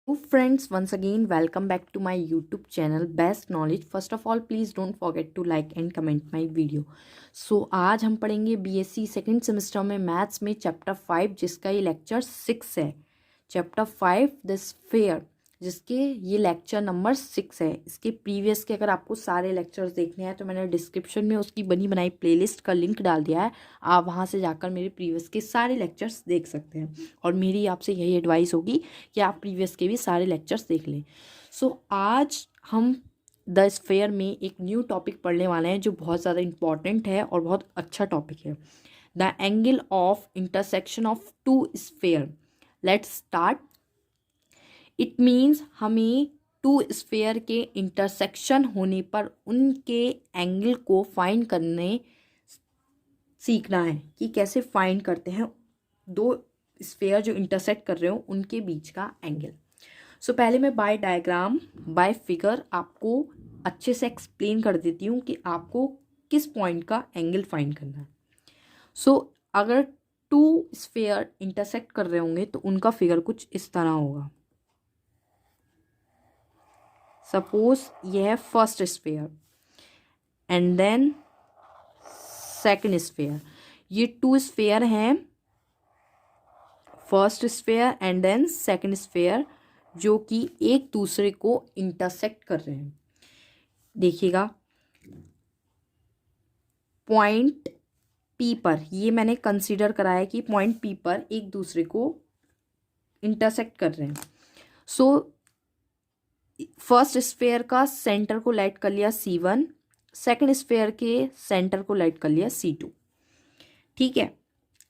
Friends, once again welcome back to my YouTube channel Best Knowledge. First of all, please don't forget to like and comment my video. आज हम पढ़ेंगे BSc second semester में maths में chapter 5 जिसका ये lecture 6 है। Chapter 5 the sphere जिसके ये लेक्चर नंबर 6 है। इसके प्रीवियस के अगर आपको सारे लेक्चर्स देखने हैं तो मैंने डिस्क्रिप्शन में उसकी बनी बनाई प्लेलिस्ट का लिंक डाल दिया है। आप वहाँ से जाकर मेरे प्रीवियस के सारे लेक्चर्स देख सकते हैं और मेरी आपसे यही एडवाइस होगी कि आप प्रीवियस के भी सारे लेक्चर्स देख लें। आज हम द स्फीयर में एक न्यू टॉपिक पढ़ने वाले हैं जो बहुत ज़्यादा इंपॉर्टेंट है और बहुत अच्छा टॉपिक है। The angle of intersection of two sphere. Let's start. It means हमें टू स्फीयर के इंटरसेक्शन होने पर उनके एंगल को फाइंड करने सीखना है कि कैसे फाइंड करते हैं दो स्फीयर जो इंटरसेक्ट कर रहे हो उनके बीच का एंगल। पहले मैं बाय डायग्राम बाय फिगर आपको अच्छे से एक्सप्लेन कर देती हूँ कि आपको किस पॉइंट का एंगल फाइंड करना है। अगर टू स्फीयर इंटरसेक्ट कर रहे होंगे तो उनका फिगर कुछ इस तरह होगा। सपोज यह है first sphere and then second sphere. ये टू स्फीयर हैं, first sphere and then second sphere, जो कि एक दूसरे को इंटरसेक्ट कर रहे हैं। देखिएगा पॉइंट पी पर, ये मैंने कंसीडर करा है कि पॉइंट पी पर एक दूसरे को इंटरसेक्ट कर रहे हैं। फर्स्ट स्फीयर का सेंटर को लाइट कर लिया C1, सेकंड स्फीयर के सेंटर को लाइट कर लिया C2। ठीक है,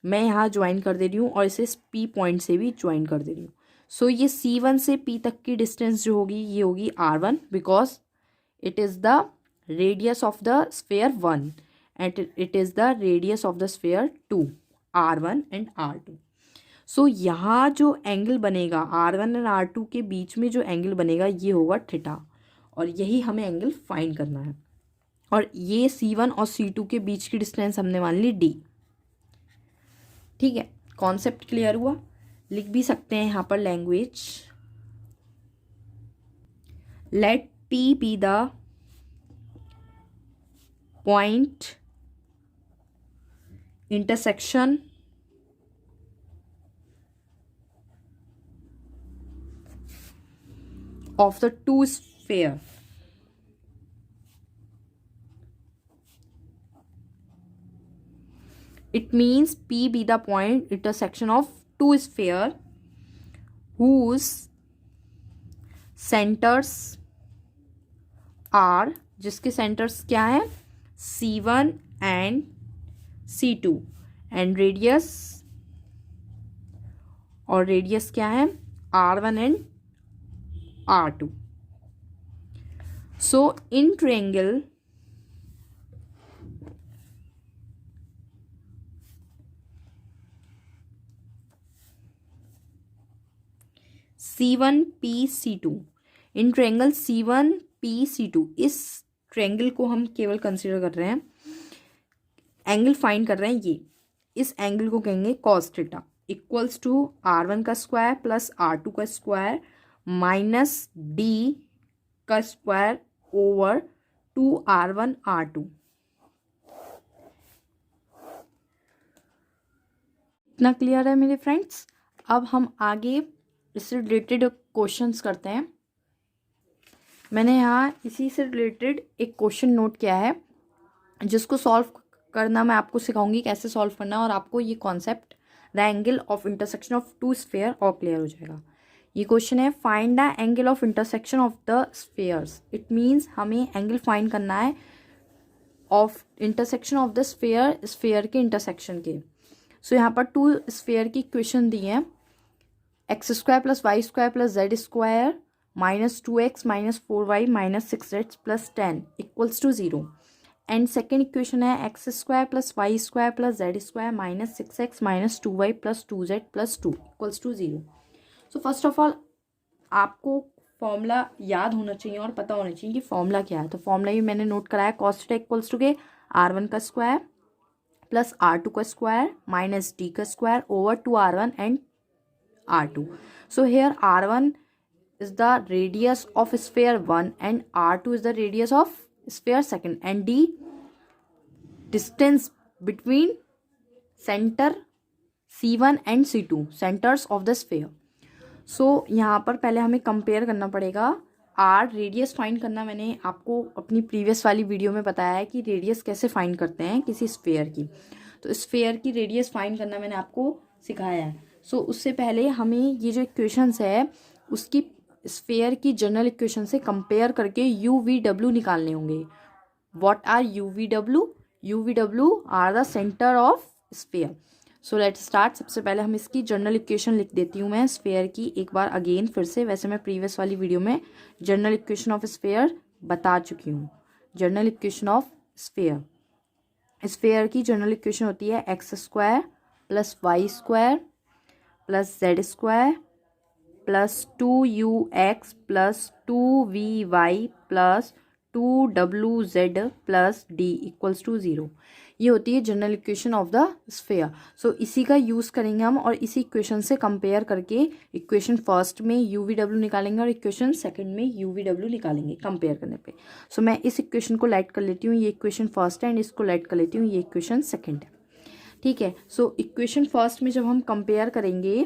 मैं यहाँ ज्वाइन कर दे रही हूँ और इसे P पॉइंट से भी ज्वाइन कर दे रही हूँ। ये C1 से P तक की डिस्टेंस जो होगी ये होगी R1 because it is the radius of the sphere 1 and it is the radius of the sphere 2, R1 and R2। यहाँ जो एंगल बनेगा R1 एंड R2 के बीच में जो एंगल बनेगा ये होगा थीटा और यही हमें एंगल फाइंड करना है। और ये C1 और C2 के बीच की डिस्टेंस हमने मान ली D। ठीक है, कॉन्सेप्ट क्लियर हुआ। लिख भी सकते हैं यहाँ पर language. Let P be the point intersection of the two sphere. It means P be the point intersection of two sphere whose centers are, जिसके centers क्या है C1 and C2 and radius, और radius क्या है R1 and R2। in triangle C1PC2, in triangle C1PC2, इस triangle को हम केवल कंसीडर कर रहे हैं, एंगल फाइंड कर रहे हैं। ये इस एंगल को कहेंगे cos theta equals to R1 का स्क्वायर प्लस R2 का स्क्वायर माइनस D का स्क्वायर ओवर 2R1 R2। इतना क्लियर है मेरे फ्रेंड्स। अब हम आगे इससे रिलेटेड क्वेश्चंस करते हैं। मैंने यहाँ इसी से रिलेटेड एक क्वेश्चन नोट किया है जिसको सॉल्व करना मैं आपको सिखाऊंगी कैसे सॉल्व करना, और आपको ये concept the angle of intersection of two sphere और क्लियर हो जाएगा। ये क्वेश्चन है find the angle of intersection of the spheres. It means हमें एंगल फाइंड करना है of intersection of the sphere के इंटरसेक्शन के। यहाँ पर टू स्फीयर की इक्वेशन दी है x² + y² + z² -2x -4y -6z + 10 = 0। And second equation है x² + y² + z² -6x -2y + 2z + 2 = 0। First of all आपको फॉर्मूला याद होना चाहिए और पता होना चाहिए कि फॉर्मूला क्या है। फॉर्मूला भी मैंने नोट कराया, cos थीटा इक्वल्स टू के R1 का स्क्वायर प्लस R2 का स्क्वायर माइनस D का square over 2R1 and R2। here R1 is the radius of sphere 1 and r2 is the radius of sphere 2 and d distance between center c1 and c2 centers of the sphere. सो यहाँ पर पहले हमें compare करना पड़ेगा। Are radius find करना मैंने आपको अपनी प्रीवियस वाली वीडियो में बताया है कि रेडियस कैसे फाइंड करते हैं किसी स्फेयर की। तो स्फेयर की रेडियस फाइंड करना मैंने आपको सिखाया है। सो उससे पहले हमें ये जो इक्वेशंस है उसकी स्फेयर की जनरल इक्वेशन से कंपेयर करके यू वी डब्ल्यू निकालने होंगे। What are U V W? U V W are the centre of sphere. So let start. सबसे पहले हम इसकी जनरल इक्वेशन लिख देती हूँ मैं स्फेयर की एक बार अगेन फिर से। वैसे मैं प्रीवियस वाली वीडियो में जनरल इक्वेशन ऑफ स्फेयर बता चुकी हूँ। General equation of sphere, sphere की जनरल इक्वेशन होती है x square plus y square plus z square plus 2ux plus 2vy plus 2wz plus d equals to 0। ये होती है general equation of the sphere. So इसी का use करेंगे हम और इसी इक्वेशन से कंपेयर करके इक्वेशन फर्स्ट में यू वी डब्ल्यू निकालेंगे और इक्वेशन सेकंड में यू वी डब्ल्यू निकालेंगे कंपेयर करने पे। सो मैं इस इक्वेशन को लाइट कर लेती हूँ, ये इक्वेशन फर्स्ट है, एंड इसको लाइट कर लेती हूँ, ये इक्वेशन सेकेंड है। ठीक है। सो इक्वेशन फर्स्ट में जब हम कंपेयर करेंगे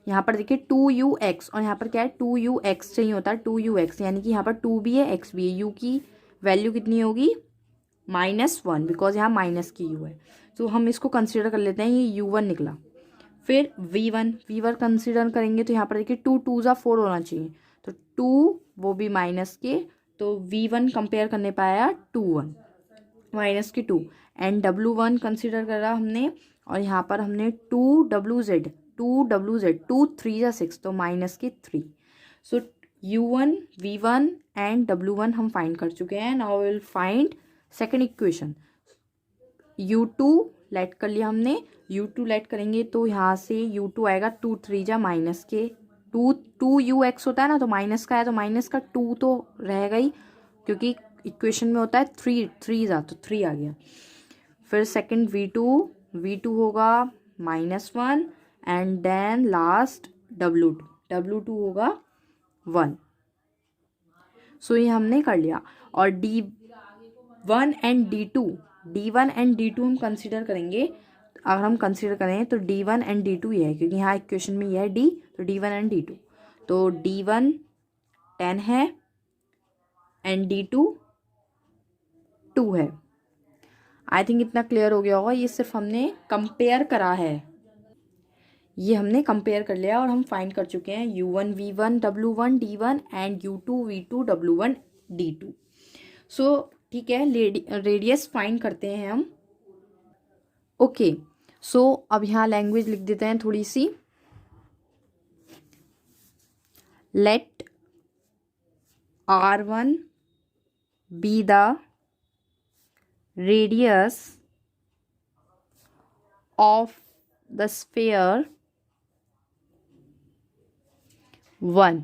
यहाँ पर देखिए 2ux और यहाँ पर क्या है 2ux चाहिए होता है 2ux, यानी कि यहाँ पर 2 भी है x भी है। u की वैल्यू कितनी होगी -1 बिकॉज यहाँ माइनस की u है। तो हम इसको कंसिडर कर लेते हैं, ये u1 निकला। फिर v1 कंसिडर करेंगे तो यहाँ पर देखिए 2 2 ज़ा 4 होना चाहिए, तो 2 वो भी माइनस के, तो v1 कंपेयर करने पाया 2 माइनस के 2 एंड w1 कंसिडर करा हमने और यहाँ पर हमने 2wz 2 3 ज़ा 6 तो माइनस के 3। सो u1 v1 एंड w1 हम फाइंड कर चुके हैं। Now will find second equation. u2 let कर लिया हमने, u2 लेट करेंगे तो यहाँ से u2 आएगा 2 3 जा माइनस के 2ux होता है ना, तो माइनस का है तो माइनस का 2 तो रहेगा ही क्योंकि इक्वेशन में होता है 3 जा, तो 3 आ गया। फिर सेकंड v2 होगा -1 एंड देन लास्ट w2 होगा 1। सो ये हमने कर लिया। और d1 एंड d2 हम कंसिडर करेंगे। अगर हम कंसिडर करें तो d1 एंड d2 ये है क्योंकि यहाँ इक्वेशन में ये है d, तो d1 एंड d2, तो d1 10 है एंड d2 2 है। आई थिंक इतना क्लियर हो गया होगा। ये सिर्फ हमने कंपेयर करा है, ये हमने कंपेयर कर लिया और हम फाइंड कर चुके हैं u1 v1 w1 d1 and u2 v2 w1 d2। सो ठीक है, रेडियस फाइंड करते हैं हम। ओके, सो अब यहाँ लैंग्वेज लिख देते हैं थोड़ी सी। Let r1 be the radius of the sphere 1।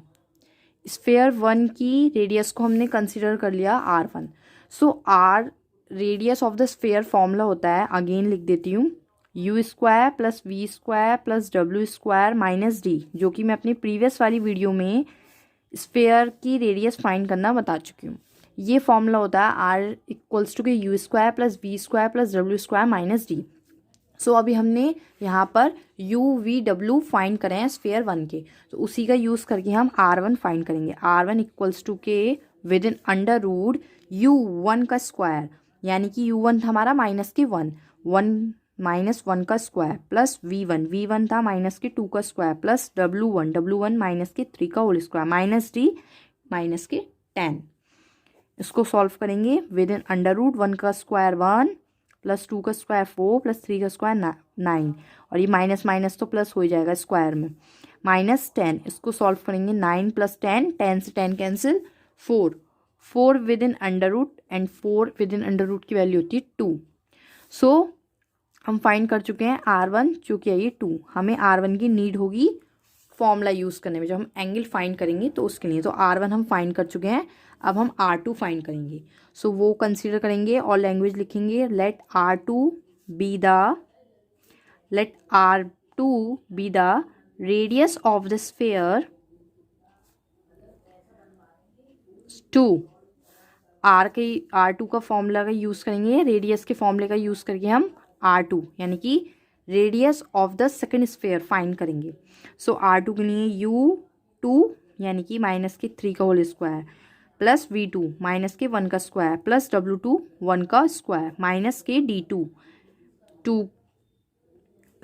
Sphere 1 की रेडियस को हमने कंसिडर कर लिया r1। So r radius of the sphere formula होता है, अगेन लिख देती हूँ, u² plus v² plus w² minus d, जो कि मैं अपनी प्रीवियस वाली वीडियो में स्फेयर की रेडियस फाइंड करना बता चुकी हूँ। ये फॉर्मूला होता है r इक्वल्स टू के u² plus v² plus w² minus d। सो अभी हमने यहाँ पर u/v/w फाइंड करें हैं स्फेयर 1 के, तो उसी का यूज़ करके हम r1 फाइंड करेंगे। r1 इक्वल्स टू के within under root u1 का स्क्वायर, यानी कि u1 था हमारा माइनस के 1 माइनस 1 का स्क्वायर प्लस v1 था माइनस के 2 का स्क्वायर प्लस w1 माइनस के 3 का whole square minus d minus के 10। इसको सॉल्व करेंगे विद इन अंडर रूट 1 का स्क्वायर 1 प्लस 2 का स्क्वायर 4 प्लस 3 का स्क्वायर 9, और ये माइनस माइनस तो प्लस हो जाएगा स्क्वायर में, माइनस 10। इसको सॉल्व करेंगे 9 प्लस 10 से 10 cancel, 4 within under root and 4 within under root की वैल्यू होती है 2। सो हम फाइंड कर चुके हैं r1 जो कि है ये 2। हमें r1 की नीड होगी फॉर्मूला यूज़ करने में, जब हम एंगल फाइंड करेंगे तो उसके लिए। तो r1 हम फाइंड कर चुके हैं, अब हम r2 फाइंड करेंगे। सो वो कंसीडर करेंगे और लैंग्वेज लिखेंगे let r2 be the radius of the sphere two R2 का फॉर्मूला का यूज़ करेंगे, रेडियस के फॉर्मूले का यूज़ करके हम R2 यानी कि radius of the second sphere find करेंगे। सो R2 के लिए U2 यानी कि माइनस के 3 का whole square plus V2 minus के 1 का स्क्वायर प्लस W2 1 का स्क्वायर माइनस के D2 2।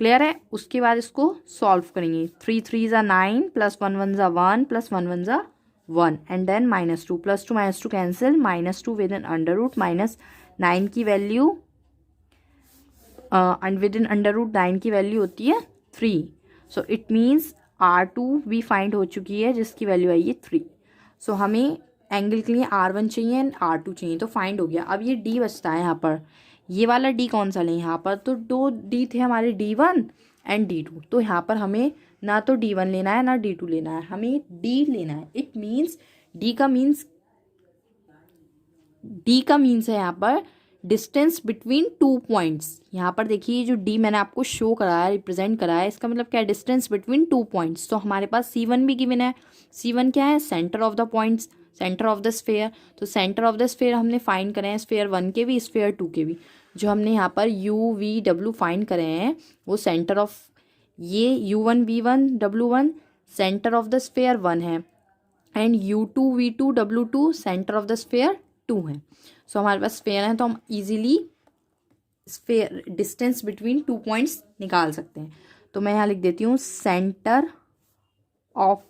क्लियर है। उसके बाद इसको सॉल्व करेंगे। 3 3 ज़ा 9 प्लस 1 1 ज़ा 1 प्लस 1 1 ज़ा 1 and then -2 +2 -2 cancel -2 within under root -9 की value within under root 9 की वैल्यू होती है 3। सो इट मीन्स R2 भी फाइंड हो चुकी है जिसकी वैल्यू आई है 3। सो हमें एंगल के लिए R1 चाहिए एंड R2 चाहिए, तो फाइंड हो गया। अब ये D बचता है यहाँ पर। ये वाला D कौन सा लें, यहाँ पर तो 2 D थे हमारे, D1 एंड D2। तो यहाँ पर हमें ना तो D1 लेना है ना D2 लेना है, हमें D लेना है। इट मीन्स D का मीन्स है यहाँ पर डिस्टेंस बिटवीन 2 पॉइंट्स। यहाँ पर देखिए जो D मैंने आपको शो कराया, रिप्रेजेंट कराया, इसका मतलब क्या है, डिस्टेंस बिटवीन 2 पॉइंट्स। तो हमारे पास C1 भी गिवन है। C1 क्या है, centre of the points, centre of the sphere. तो सेंटर ऑफ द स्फेयर हमने फाइंड करे हैं, स्फेयर 1 के भी स्फेयर 2 के भी। जो हमने यहाँ पर UVW फाइंड करे हैं वो सेंटर ऑफ ये U1 V1 W1 centre of the sphere 1 है and U2 V2 W2 centre of the sphere 2 है। सो हमारे पास स्फेयर है तो हम easily sphere distance between 2 points निकाल सकते हैं। तो मैं यहाँ लिख देती हूँ centre of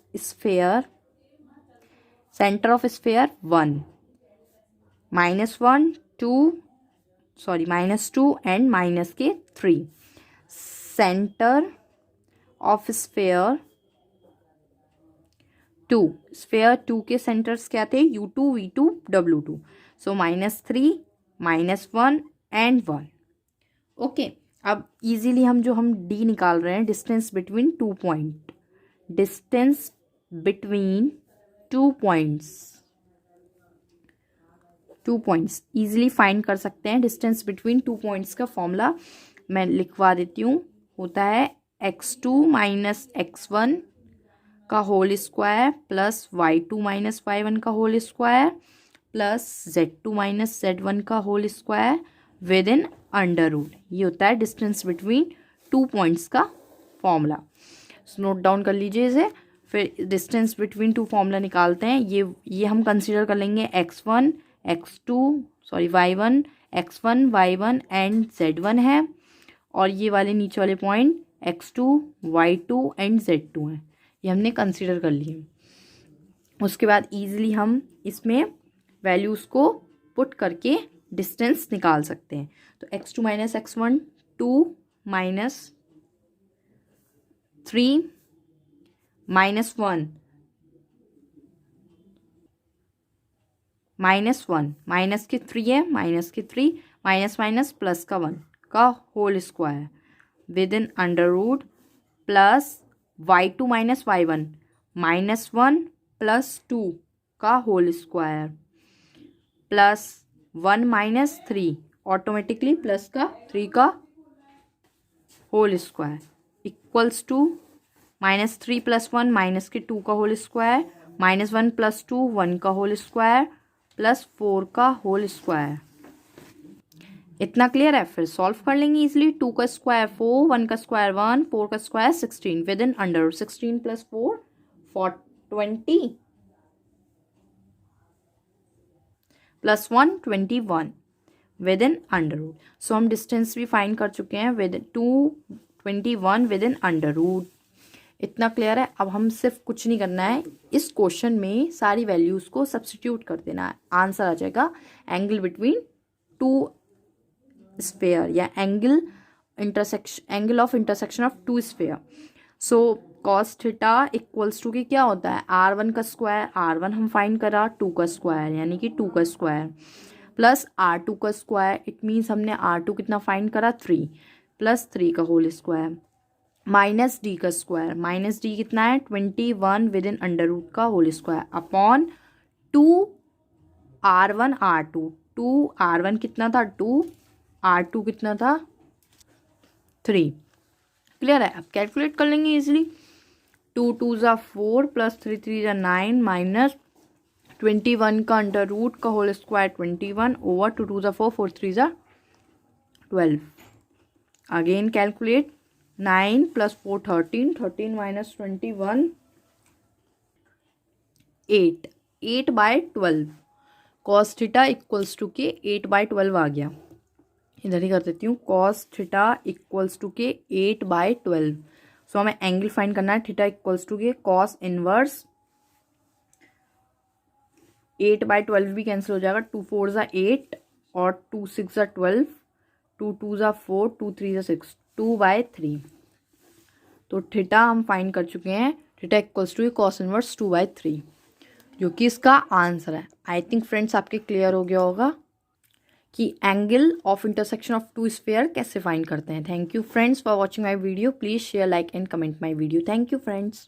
sphere 1 -1 -2 and minus के 3। सेंटर ऑफ स्फेयर 2, स्फेयर 2 के सेंटर्स क्या थे, U2 V2 W2। So -3 -1 and 1। Okay, अब इजीली हम D निकाल रहे हैं, distance between 2 point, distance between 2 points easily find कर सकते हैं। डिस्टेंस बिटवीन 2 पॉइंट्स का फॉर्मूला मैं लिखवा देती हूँ, होता है x2 - x1 का whole square plus y2 - y1 का whole square plus z2 - z1 का whole square within under root. ये होता है डिस्टेंस बिटवीन 2 पॉइंट्स का फॉर्मूला। नोट डाउन कर लीजिए इसे। फिर डिस्टेंस बिटवीन 2 फॉर्मूला निकालते हैं। ये हम कंसीडर कर लेंगे y1 x1 y1 and z1 है, और ये वाले नीचे वाले point x2 y2 and z2 हैं। ये हमने कंसीडर कर लिए। उसके बाद इजीली हम इसमें वैल्यूज़ को पुट करके डिस्टेंस निकाल सकते हैं। तो x2 - x1 2 -3 -1 -1 माइनस के 3 है, -3 माइनस प्लस का 1 का whole square within under root plus y2 - y1 -1 plus 2 का whole square plus 1 -3 automatically plus का 3 का whole square equals to -3 + 1 minus के 2 का होल स्क्वायर -1 + 2 1 का होल स्क्वायर प्लस 4 का होल स्क्वायर। इतना क्लियर है। फिर सॉल्व कर लेंगे इजिली। 2 का स्क्वायर 4, 1 का स्क्वायर 1, 4 का square 16 within under root 16 + 4 20 plus 1 21 within under root. So हम डिस्टेंस भी फाइंड कर चुके हैं with 221 within under root. इतना क्लियर है। अब हम सिर्फ कुछ नहीं करना है, इस क्वेश्चन में सारी वैल्यूज़ को सब्स्टिट्यूट कर देना है। आंसर आ जाएगा एंगल बिटवीन 2 स्फेयर या angle of intersection of 2 sphere. So cos theta equals to की क्या होता है, R1 का स्क्वायर, R1 हम फाइंड करा 2 का स्क्वायर यानी कि 2 का स्क्वायर प्लस R2 का स्क्वायर। इट मीन्स हमने R2 कितना फाइंड करा 3 प्लस 3 का होल स्क्वायर माइनस D का स्क्वायर, माइनस D कितना है 21 विद इन अंडर रूट का whole square upon 2 R1 R2। 2 R1 कितना था 2, R2 कितना था 3। क्लियर है। अब कैलकुलेट कर लेंगे इजीली। 2 2 ज़ा 4 प्लस 3 3 ज़ा 9 माइनस 21 का अंडर रूट का होल स्क्वायर 21 ओवर 2 2 ज़ा 4 4 3 ज़ा 12. Again calculate 9 + 4 13 13 - 21 8 8/12 cos theta equals to के 8/12 आ गया. इधर ही कर देती हूँ. cos थीटा इक्वल्स टू के 8/12. सो हमें एंगल फाइंड करना है. थीटा इक्वल्स टू के cos इनवर्स 8/12 भी कैंसिल हो जाएगा. 2 4 ज़ा 8 और 2 6 ज़ा 12 2 2 ज़ा 4 2 3 ज़ा 6 2/3. तो थीटा हम फाइंड कर चुके हैं. Theta equals to cos inverse 2/3 जो कि इसका आंसर है. आई थिंक फ्रेंड्स आपके क्लियर हो गया होगा कि angle of intersection of two sphere कैसे फाइंड करते हैं. Thank you friends for watching my video. Please share like and comment my video. Thank you friends.